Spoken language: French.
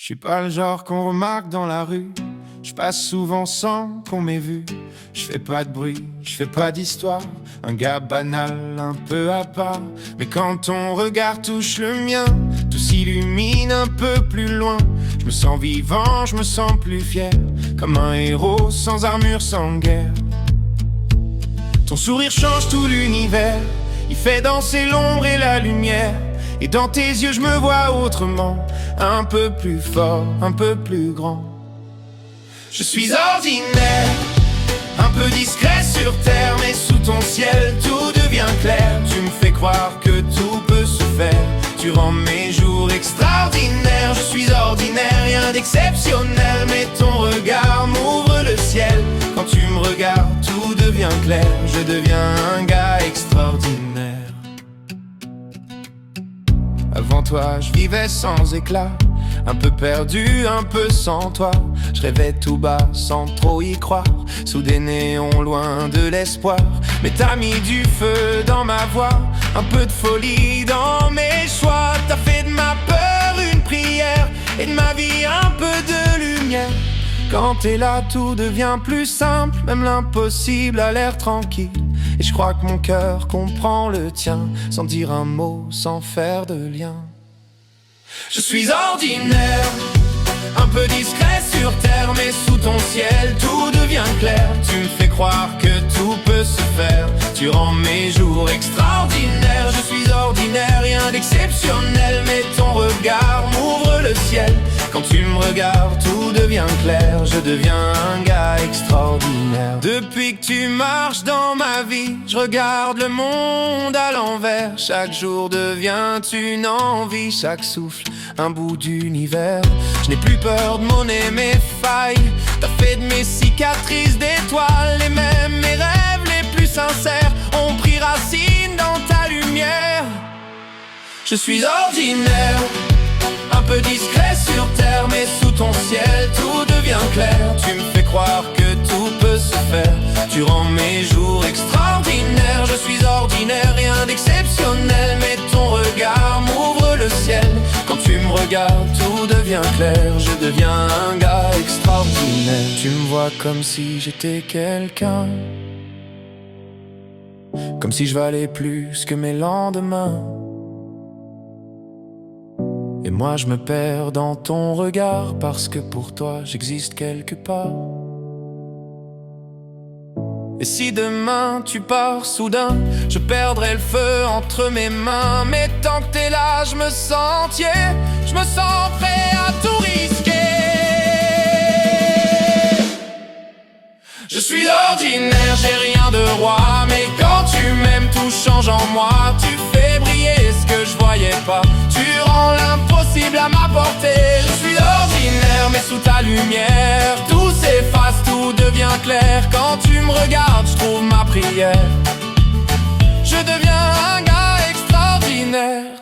Je suis pas le genre qu'on remarque dans la rue. Je passe souvent sans qu'on m'ait vu. Je fais pas de bruit, je fais pas d'histoire. Un gars banal, un peu à part. Mais quand ton regard touche le mien, tout s'illumine un peu plus loin. Je me sens vivant, je me sens plus fier. Comme un héros sans armure, sans guerre. Ton sourire change tout l'univers. Il fait danser l'ombre et la lumière. Et dans tes yeux je me vois autrement. Un peu plus fort, un peu plus grand. Je suis ordinaire, un peu discret sur terre. Mais sous ton ciel tout devient clair. Tu me fais croire que tout peut se faire. Tu rends mes jours extraordinaires. Je suis ordinaire, rien d'exceptionnel. Mais ton regard m'ouvre le ciel. Quand tu me regardes tout devient clair. Je deviens un gars extraordinaire. Avant toi, je vivais sans éclat, un peu perdu, un peu sans toi. Je rêvais tout bas, sans trop y croire, sous des néons loin de l'espoir. Mais t'as mis du feu dans ma voix, un peu de folie dans mes choix. T'as fait de ma peur une prière, et de ma vie un peu de lumière. Quand t'es là, tout devient plus simple, même l'impossible a l'air tranquille. Et je crois que mon cœur comprend le tien, sans dire un mot, sans faire de lien. Je suis ordinaire, un peu discret sur terre. Mais sous ton ciel tout devient clair. Tu me fais croire que tout peut se faire. Tu rends mes jours extraordinaires. Je suis ordinaire, rien d'exceptionnel. Mais ton regard m'ouvre le ciel. Quand tu me regardes tout devient clair. Je deviens un gars extraordinaire. Depuis que tu marches dans ma vie, je regarde le monde à l'envers. Chaque jour devient une envie, chaque souffle un bout d'univers. Je n'ai plus peur de monnaie, mes failles. T'as fait de mes cicatrices d'étoiles. Et même mes rêves les plus sincères ont pris racine dans ta lumière. Je suis ordinaire, un peu discret sur terre. Mais sous ton ciel tout devient clair. Tu me fais croire que tout peut se faire. Tu rends mes jours extraordinaires. Je suis ordinaire, rien d'exceptionnel. Mais ton regard m'ouvre le ciel. Quand tu me regardes tout devient clair. Je deviens un gars extraordinaire. Tu me vois comme si j'étais quelqu'un, comme si je valais plus que mes lendemains. Et moi je me perds dans ton regard, parce que pour toi j'existe quelque part. Et si demain tu pars soudain, je perdrai le feu entre mes mains. Mais tant que t'es là, je me sens entier. Je me sens prêt à tout risquer. Je suis ordinaire, j'ai rien de roi. Mais quand tu m'aimes, tout change en moi. Tu fais briller ce que je voyais pas. Tu rends l'impossible à ma portée. Je suis ordinaire, mais sous ta lumière tout s'efface, tout devient clair. Quand tu me regardes, je trouve ma prière. Je deviens un gars extraordinaire.